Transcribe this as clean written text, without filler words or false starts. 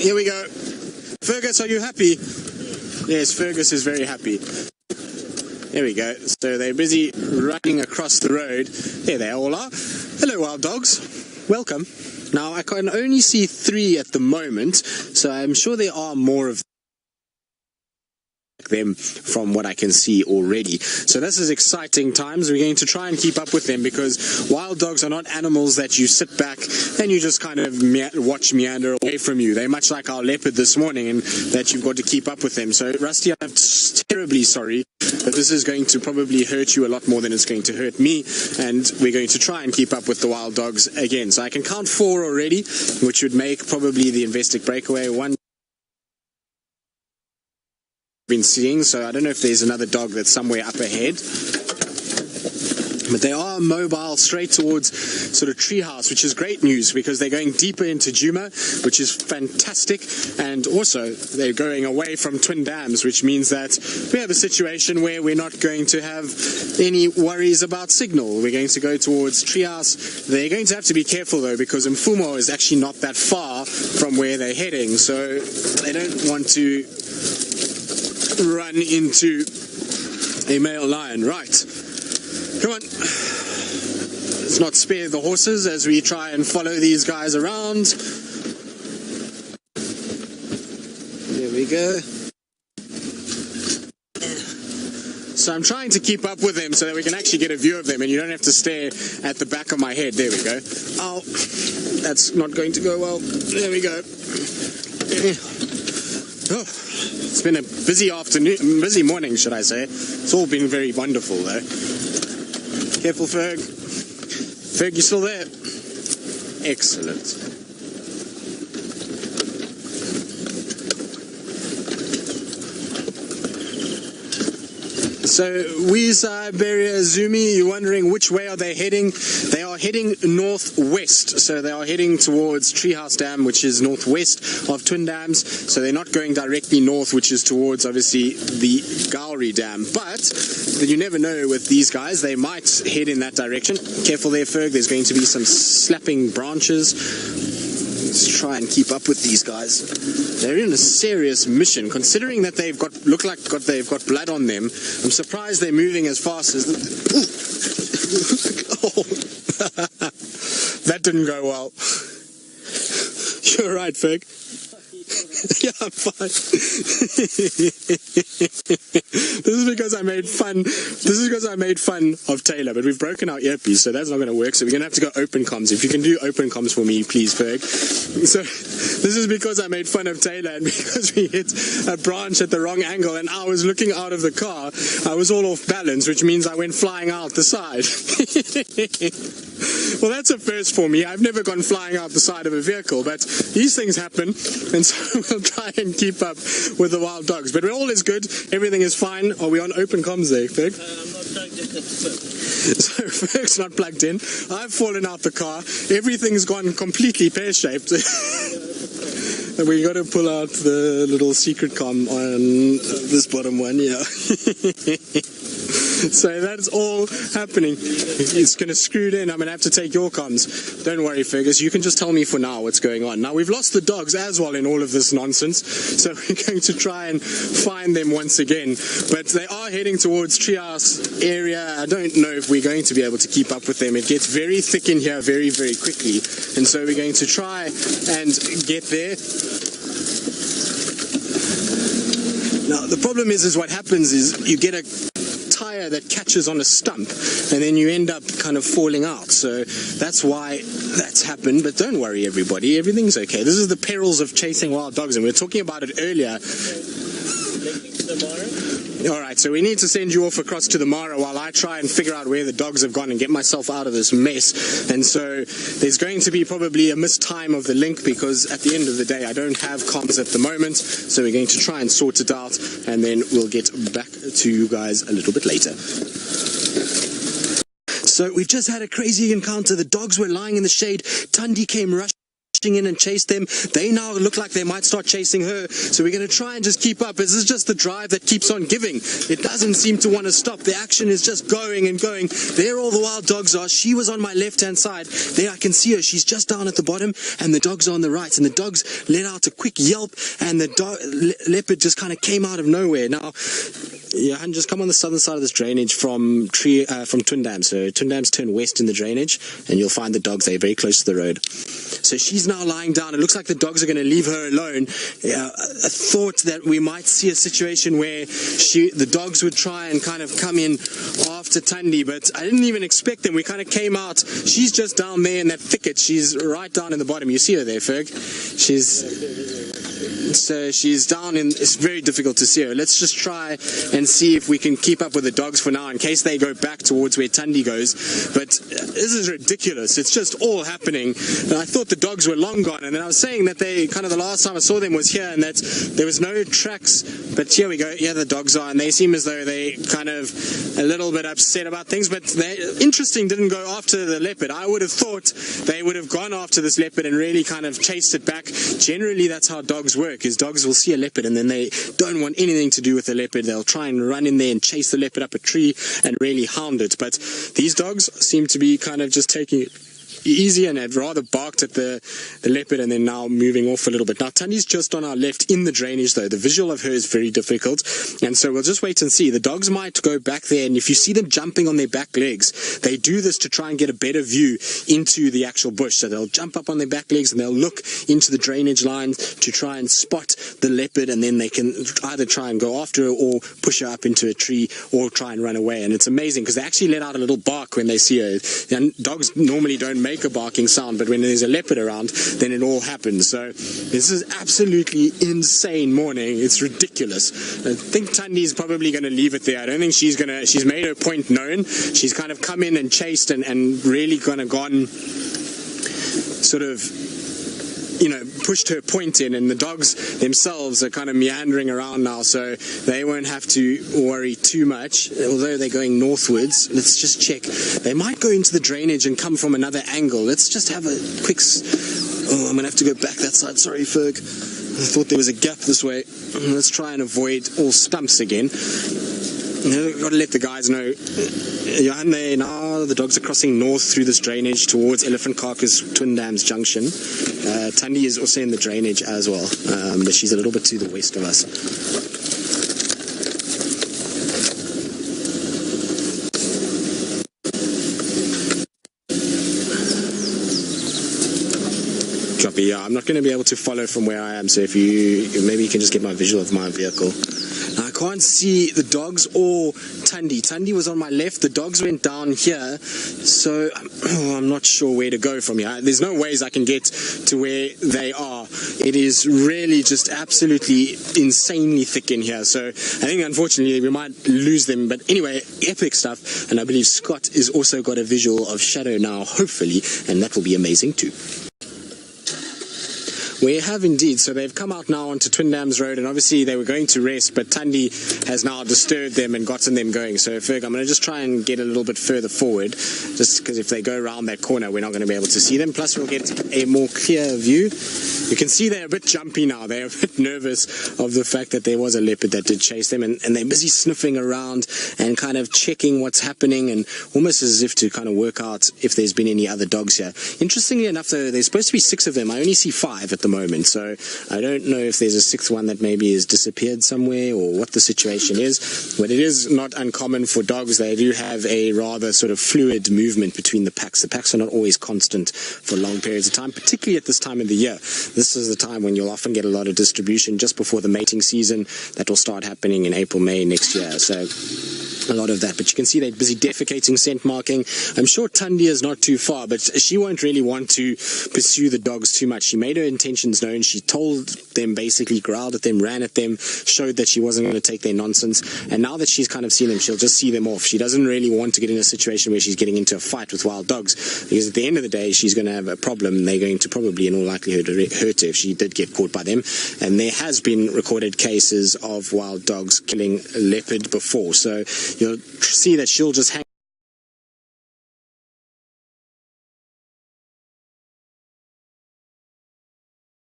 Here we go. Fergus, are you happy? Yes, Fergus is very happy. There we go. So they're busy running across the road. There they all are. Hello, wild dogs. Welcome. Now, I can only see 3 at the moment, so I'm sure there are more of them from what I can see already. So this is exciting times. We're going to try and keep up with them because wild dogs are not animals that you sit back and you just kind of watch meander away from you. They're much like our leopard this morning, and that you've got to keep up with them. So Rusty, I'm terribly sorry, but this is going to probably hurt you a lot more than it's going to hurt me, and we're going to try and keep up with the wild dogs again. So I can count 4 already, which would make probably the Investic breakaway. 1 been seeing, so I don't know if there's another dog that's somewhere up ahead, but they are mobile straight towards sort of Treehouse, which is great news because they're going deeper into Djuma, which is fantastic, and also they're going away from Twin Dams, which means that we have a situation where we're not going to have any worries about signal. We're going to go towards Treehouse. They're going to have to be careful though, because Mfumo is actually not that far from where they're heading, so they don't want to run into a male lion. Right, come on, let's not spare the horses as we try and follow these guys around. There we go. So I'm trying to keep up with them so that we can actually get a view of them and you don't have to stare at the back of my head. There we go. Oh, that's not going to go well. There we go. Oh, it's been a busy afternoon, busy morning, should I say. It's all been very wonderful, though. Careful, Ferg. Ferg, you still there? Excellent. So, Wiza-Beria Zumi, you're wondering which way are they heading? They are heading northwest. So they are heading towards Treehouse Dam, which is northwest of Twin Dams. So they're not going directly north, which is towards, obviously, the Gowrie Dam. But you never know with these guys. They might head in that direction. Careful there, Ferg. There's going to be some slapping branches. Let's try and keep up with these guys. They're in a serious mission, considering that they've got they've got blood on them. I'm surprised they're moving as fast as. Oh. That didn't go well. You're right, Ferg. Yeah, I'm fine. This is because I made fun. This is because I made fun of Taylor, but we've broken our earpiece, so that's not going to work. So we're going to have to go open comms. If you can do open comms for me, please, Ferg. So this is because I made fun of Taylor, and because we hit a branch at the wrong angle, and I was looking out of the car. I was all off balance, which means I went flying out the side. Well, that's a first for me. I've never gone flying out the side of a vehicle, but these things happen, and so we'll try and keep up with the wild dogs. But all is good. Everything is fine. Are we on open comms there, Ferg? I'm not plugged in. So Ferg's not plugged in. I've fallen out the car. Everything's gone completely pear-shaped. We got to pull out the little secret comm on this bottom one, yeah. So that's all happening. It's going to screw it in. I'm going to have to take your comms. Don't worry, Fergus. You can just tell me for now what's going on. Now, we've lost the dogs as well in all of this nonsense, so we're going to try and find them once again. But they are heading towards Treehouse area. I don't know if we're going to be able to keep up with them. It gets very thick in here very, very quickly. And so we're going to try and get there. Now, the problem is what happens is you get a tire that catches on a stump and then you end up kind of falling out. So that's why that's happened. But don't worry, everybody. Everything's okay. This is the perils of chasing wild dogs, and we were talking about it earlier. Alright, so we need to send you off across to the Mara while I try and figure out where the dogs have gone and get myself out of this mess. And so there's going to be probably a missed time of the link because at the end of the day I don't have comms at the moment. So we're going to try and sort it out and then we'll get back to you guys a little bit later. So we've just had a crazy encounter. The dogs were lying in the shade. Tundi came rushing. in and chase them. They now look like they might start chasing her, so we're going to try and just keep up. This is just the drive that keeps on giving. It doesn't seem to want to stop. The action is just going and going. There all the wild dogs are. She was on my left-hand side. There I can see her. She's just down at the bottom, and the dogs are on the right. And the dogs let out a quick yelp, and the leopard just kind of came out of nowhere. Now, Johan, just come on the southern side of this drainage from Twin Dams. So Twin Dams turn west in the drainage, and you'll find the dogs there very close to the road. So she's now lying down. It looks like the dogs are going to leave her alone. I thought that we might see a situation where the dogs would try and kind of come in after Thandi, but I didn't even expect them. We kind of came out. She's just down there in that thicket. She's right down in the bottom. You see her there, Ferg? She's down in, it's very difficult to see her. Let's just try and see if we can keep up with the dogs for now in case they go back towards where Thandi goes. But this is ridiculous. It's just all happening. And I thought the dogs were long gone, and then I was saying that they kind of, the last time I saw them was here, and that there was no tracks. But here we go. Yeah, the dogs are, and they seem as though they kind of a little bit upset about things. But they, interesting, didn't go after the leopard. I would have thought they would have gone after this leopard and really kind of chased it back. Generally, that's how dogs work, is dogs will see a leopard and then they don't want anything to do with the leopard. They'll try and run in there and chase the leopard up a tree and really hound it. But these dogs seem to be kind of just taking it easy and had rather barked at the leopard and then now moving off a little bit. Now Thandi's just on our left in the drainage though. The visual of her is very difficult, and so we'll just wait and see. The dogs might go back there, and if you see them jumping on their back legs, they do this to try and get a better view into the actual bush. So they'll jump up on their back legs and they'll look into the drainage line to try and spot the leopard, and then they can either try and go after her or push her up into a tree or try and run away. And it's amazing because they actually let out a little bark when they see her. And dogs normally don't make a barking sound, but when there's a leopard around, then it all happens. So this is absolutely insane morning. It's ridiculous. I think Thandi's probably going to leave it there. I don't think she's made her point known. She's kind of come in and chased and really kind of gone sort of, you know, pushed her point in, and the dogs themselves are kind of meandering around now, so they won't have to worry too much, although they're going northwards. Let's just check. They might go into the drainage and come from another angle. Let's just have a quick... Oh, I'm going to have to go back that side. Sorry, Ferg. I thought there was a gap this way. Let's try and avoid all stumps again. Got to let the guys know. Johan, now the dogs are crossing north through this drainage towards Elephant Carcass Twin Dams Junction. Thandi is also in the drainage as well, but she's a little bit to the west of us. Copy. Yeah, I'm not going to be able to follow from where I am, so if maybe you can just get my visual of my vehicle. Now, I can't see the dogs or Thandi. Thandi was on my left. The dogs went down here, so I'm not sure where to go from here. There's no ways I can get to where they are. It is really just absolutely insanely thick in here. So I think, unfortunately, we might lose them. But anyway, epic stuff. And I believe Scott has also got a visual of Shadow now, hopefully, and that will be amazing too. We have indeed. So they've come out now onto Twin Dams Road, and obviously they were going to rest, but Thandi has now disturbed them and gotten them going. So Ferg, I'm going to just try and get a little bit further forward, just because if they go around that corner, we're not going to be able to see them. Plus, we'll get a more clear view. You can see they're a bit jumpy now. They're a bit nervous of the fact that there was a leopard that did chase them, and they're busy sniffing around and kind of checking what's happening, and almost as if to kind of work out if there's been any other dogs here. Interestingly enough, though, there's supposed to be 6 of them. I only see 5 at the moment, so I don't know if there's a 6th one that maybe has disappeared somewhere or what the situation is, but it is not uncommon for dogs. They do have a rather sort of fluid movement between the packs. The packs are not always constant for long periods of time, particularly at this time of the year. This is the time when you'll often get a lot of distribution just before the mating season. That will start happening in April, May next year. So a lot of that, but you can see they're busy defecating, scent marking. I'm sure Thandi is not too far, but she won't really want to pursue the dogs too much. She made her intentions known. She told them, basically growled at them, ran at them, showed that she wasn't going to take their nonsense, and now that she's kind of seen them, she'll just see them off. She doesn't really want to get in a situation where she's getting into a fight with wild dogs, because at the end of the day, she's going to have a problem. They're going to probably, in all likelihood, hurt her if she did get caught by them, and there has been recorded cases of wild dogs killing a leopard before, so you'll see that she'll just hang